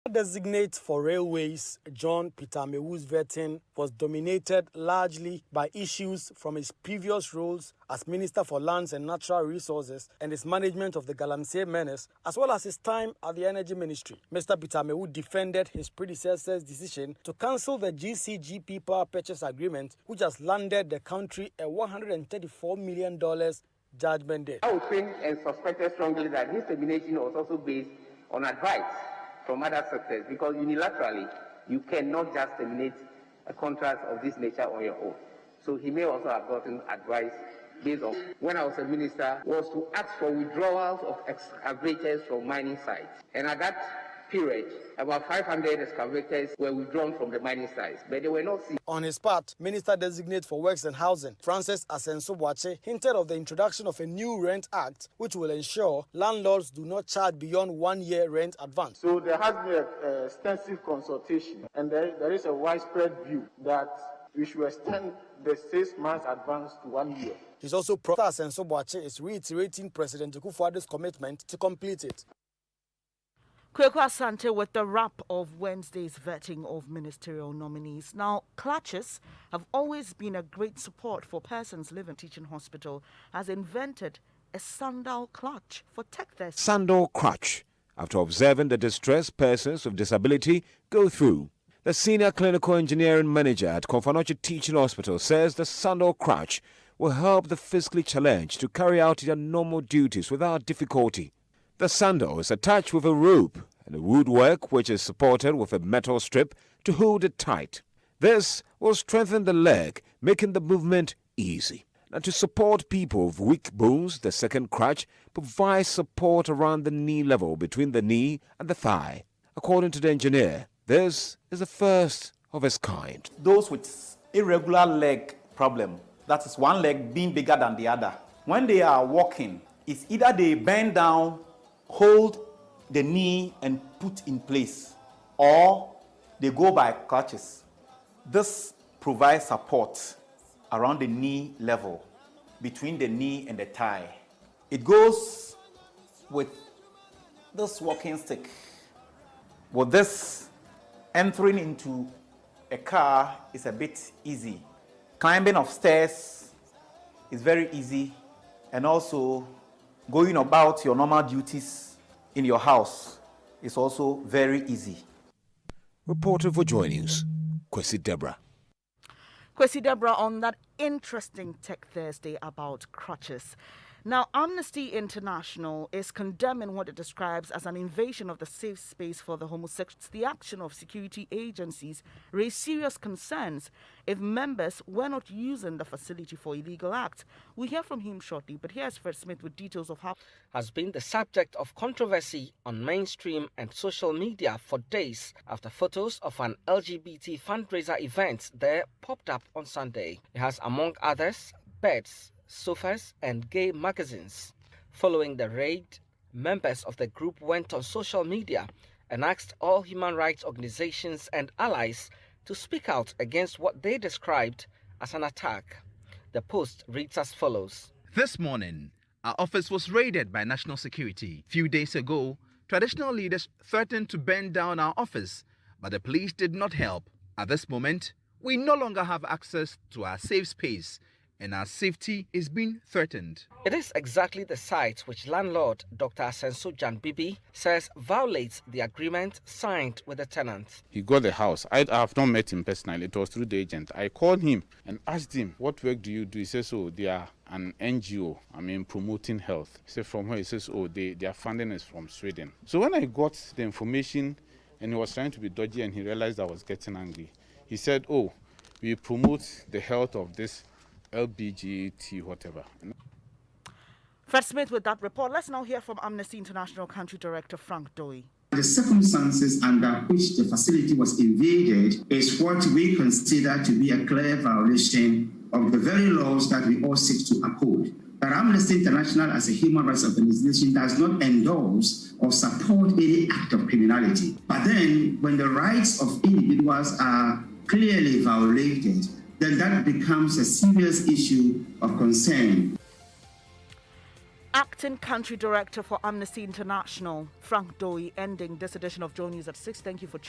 Designate for Railways, John Peter Mewu's vetting was dominated largely by issues from his previous roles as Minister for Lands and Natural Resources and his management of the Galamsey menace, as well as his time at the Energy Ministry. Mr. Peter Mewu defended his predecessor's decision to cancel the GCGP power purchase agreement, which has landed the country a $134 million judgment debt. I would think and suspected strongly that his termination was also based on advice from other sectors, because unilaterally you cannot just terminate a contract of this nature on your own. So he may also have gotten advice based on, when I was a minister, was to ask for withdrawals of excavators from mining sites. And at that period, about 500 excavators were withdrawn from the mining sites, but they were not seized. On his part, Minister Designate for Works and Housing, Francis Asenso-Boakye, hinted of the introduction of a new rent act, which will ensure landlords do not charge beyond 1 year rent advance. So there has been an extensive consultation, and there is a widespread view that we should extend the 6 months advance to 1 year. He's also Asenso-Boakye is reiterating President Akufo-Addo's commitment to complete it. Kweku Asante with the wrap of Wednesday's vetting of ministerial nominees. Now, clutches have always been a great support for persons living in teaching hospital, has invented a sandal clutch for tech test. Sandal crutch, after observing the distress persons with disability go through. The senior clinical engineering manager at Konfanoche Teaching Hospital says the sandal crutch will help the physically challenged to carry out their normal duties without difficulty. The sandal is attached with a rope and a woodwork which is supported with a metal strip to hold it tight. This will strengthen the leg, making the movement easy. And to support people with weak bones, the second crutch provides support around the knee level between the knee and the thigh. According to the engineer, this is the first of its kind. Those with irregular leg problem, that is one leg being bigger than the other, when they are walking, it's either they bend down, hold the knee and put in place, or they go by crutches. This provides support around the knee level, between the knee and the thigh. It goes with this walking stick. With this, entering into a car is a bit easy. Climbing of stairs is very easy, and also going about your normal duties in your house is also very easy. Reporter for JoyNews, Kwesi Deborah. Kwesi Deborah on that interesting Tech Thursday about crutches. Now, Amnesty International is condemning what it describes as an invasion of the safe space for the homosexuals. The action of security agencies raised serious concerns if members were not using the facility for illegal acts. We'll hear from him shortly, but here's Fred Smith with details of how has been the subject of controversy on mainstream and social media for days after photos of an LGBT fundraiser event there popped up on Sunday. It has, among others, beds, sofas and gay magazines. Following the raid, members of the group went on social media and asked all human rights organizations and allies to speak out against what they described as an attack. The post reads as follows. This morning, our office was raided by national security. Few days ago, traditional leaders threatened to burn down our office, but the police did not help. At this moment, we no longer have access to our safe space, and our safety is being threatened. It is exactly the site which landlord Dr. Asenso Janbibi says violates the agreement signed with the tenant. He got the house. I have not met him personally. It was through the agent. I called him and asked him, what work do you do? He says, oh, they are an NGO, promoting health. He said, from where? He says, oh, their funding is from Sweden. So when I got the information and he was trying to be dodgy and he realized I was getting angry, he said, oh, we promote the health of this LBGT, whatever. Fred Smith with that report. Let's now hear from Amnesty International Country Director Frank Doi. The circumstances under which the facility was invaded is what we consider to be a clear violation of the very laws that we all seek to uphold. But Amnesty International, as a human rights organization, does not endorse or support any act of criminality. But then, when the rights of individuals are clearly violated, then that becomes a serious issue of concern. Act Acting Country Director for Amnesty International, Frank Doi, ending this edition of Joy News at 6. Thank you for choosing